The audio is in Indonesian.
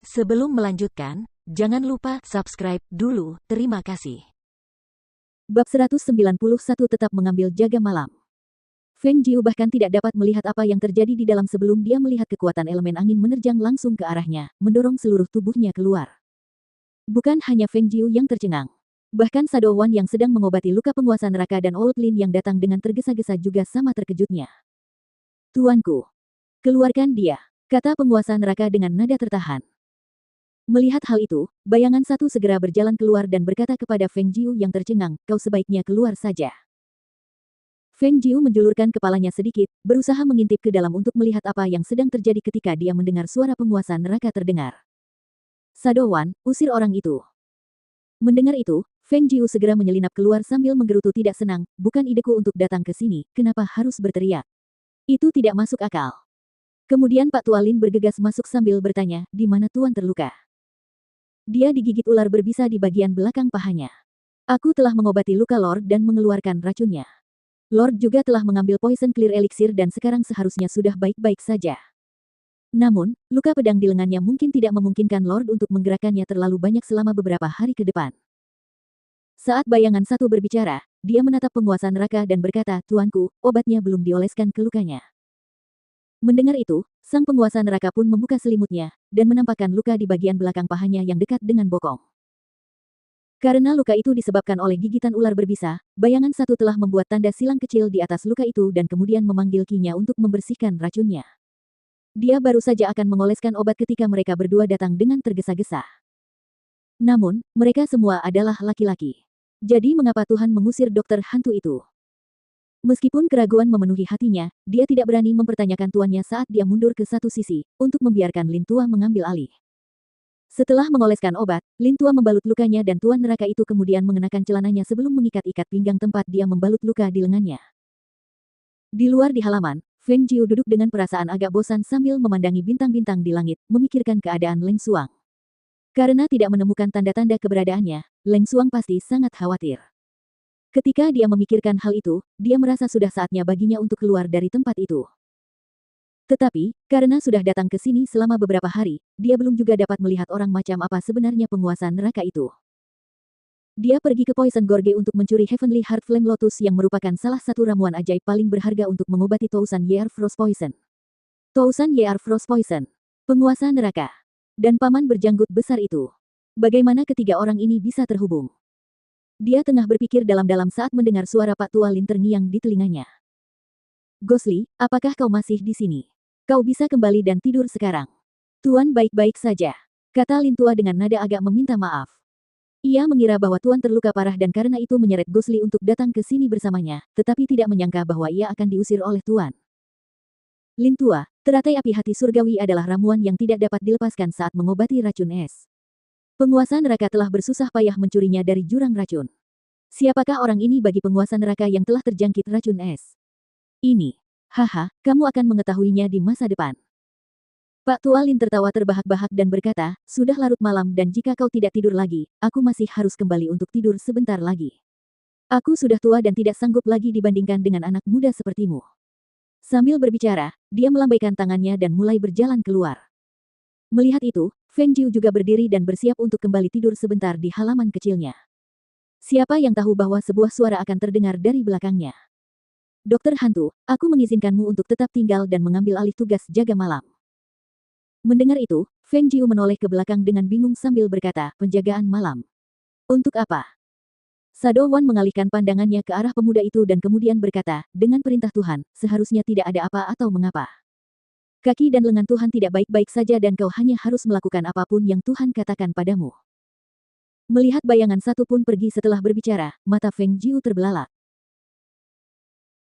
Sebelum melanjutkan, jangan lupa subscribe dulu, terima kasih. Bab 191 tetap mengambil jaga malam. Feng Jiu bahkan tidak dapat melihat apa yang terjadi di dalam sebelum dia melihat kekuatan elemen angin menerjang langsung ke arahnya, mendorong seluruh tubuhnya keluar. Bukan hanya Feng Jiu yang tercengang. Bahkan Shadow One yang sedang mengobati luka penguasa neraka dan Old Lin yang datang dengan tergesa-gesa juga sama terkejutnya. "Tuanku, keluarkan dia," kata penguasa neraka dengan nada tertahan. Melihat hal itu, bayangan satu segera berjalan keluar dan berkata kepada Feng Jiu yang tercengang, "Kau sebaiknya keluar saja." Feng Jiu menjulurkan kepalanya sedikit, berusaha mengintip ke dalam untuk melihat apa yang sedang terjadi ketika dia mendengar suara penguasa neraka terdengar. "Shadow One, usir orang itu." Mendengar itu, Feng Jiu segera menyelinap keluar sambil menggerutu tidak senang, "Bukan ideku untuk datang ke sini, kenapa harus berteriak? Itu tidak masuk akal." Kemudian Pak Tua Lin bergegas masuk sambil bertanya, "Di mana Tuan terluka?" "Dia digigit ular berbisa di bagian belakang pahanya. Aku telah mengobati luka Lord dan mengeluarkan racunnya. Lord juga telah mengambil poison clear elixir dan sekarang seharusnya sudah baik-baik saja. Namun, luka pedang di lengannya mungkin tidak memungkinkan Lord untuk menggerakkannya terlalu banyak selama beberapa hari ke depan." Saat bayangan satu berbicara, dia menatap penguasa neraka dan berkata, "Tuanku, obatnya belum dioleskan ke lukanya." Mendengar itu, sang penguasa neraka pun membuka selimutnya, dan menampakkan luka di bagian belakang pahanya yang dekat dengan bokong. Karena luka itu disebabkan oleh gigitan ular berbisa, bayangan satu telah membuat tanda silang kecil di atas luka itu dan kemudian memanggil Qi-nya untuk membersihkan racunnya. Dia baru saja akan mengoleskan obat ketika mereka berdua datang dengan tergesa-gesa. Namun, mereka semua adalah laki-laki. Jadi mengapa Tuhan mengusir dokter hantu itu? Meskipun keraguan memenuhi hatinya, dia tidak berani mempertanyakan tuannya saat dia mundur ke satu sisi, untuk membiarkan Lin Tua mengambil alih. Setelah mengoleskan obat, Lin Tua membalut lukanya dan tuan neraka itu kemudian mengenakan celananya sebelum mengikat-ikat pinggang tempat dia membalut luka di lengannya. Di luar di halaman, Feng Jiu duduk dengan perasaan agak bosan sambil memandangi bintang-bintang di langit, memikirkan keadaan Leng Xuang. Karena tidak menemukan tanda-tanda keberadaannya, Leng Xuang pasti sangat khawatir. Ketika dia memikirkan hal itu, dia merasa sudah saatnya baginya untuk keluar dari tempat itu. Tetapi, karena sudah datang ke sini selama beberapa hari, dia belum juga dapat melihat orang macam apa sebenarnya penguasa neraka itu. Dia pergi ke Poison Gorge untuk mencuri Heavenly Heart Flame Lotus yang merupakan salah satu ramuan ajaib paling berharga untuk mengobati Tousan Year Frost Poison. Tousan Year Frost Poison, penguasa neraka, dan paman berjanggut besar itu. Bagaimana ketiga orang ini bisa terhubung? Dia tengah berpikir dalam-dalam saat mendengar suara Pak Tua Lin terngiang di telinganya. "Gosli, apakah kau masih di sini? Kau bisa kembali dan tidur sekarang." "Tuan baik-baik saja," kata Lin Tua dengan nada agak meminta maaf. Ia mengira bahwa Tuan terluka parah dan karena itu menyeret Gosli untuk datang ke sini bersamanya, tetapi tidak menyangka bahwa ia akan diusir oleh Tuan. "Lin Tua, teratai api hati surgawi adalah ramuan yang tidak dapat dilepaskan saat mengobati racun es. Penguasa neraka telah bersusah payah mencurinya dari jurang racun. Siapakah orang ini bagi penguasa neraka yang telah terjangkit racun es? Ini, haha, kamu akan mengetahuinya di masa depan." Pak Tua Lin tertawa terbahak-bahak dan berkata, "Sudah larut malam dan jika kau tidak tidur lagi, aku masih harus kembali untuk tidur sebentar lagi. Aku sudah tua dan tidak sanggup lagi dibandingkan dengan anak muda sepertimu." Sambil berbicara, dia melambaikan tangannya dan mulai berjalan keluar. Melihat itu, Feng Jiu juga berdiri dan bersiap untuk kembali tidur sebentar di halaman kecilnya. Siapa yang tahu bahwa sebuah suara akan terdengar dari belakangnya. "Dokter hantu, aku mengizinkanmu untuk tetap tinggal dan mengambil alih tugas jaga malam." Mendengar itu, Feng Jiu menoleh ke belakang dengan bingung sambil berkata, "Penjagaan malam? Untuk apa?" Shadow One mengalihkan pandangannya ke arah pemuda itu dan kemudian berkata, "Dengan perintah Tuhan, seharusnya tidak ada apa atau mengapa. Kaki dan lengan Tuhan tidak baik-baik saja dan kau hanya harus melakukan apapun yang Tuhan katakan padamu." Melihat bayangan satu pun pergi setelah berbicara, mata Feng Jiu terbelalak.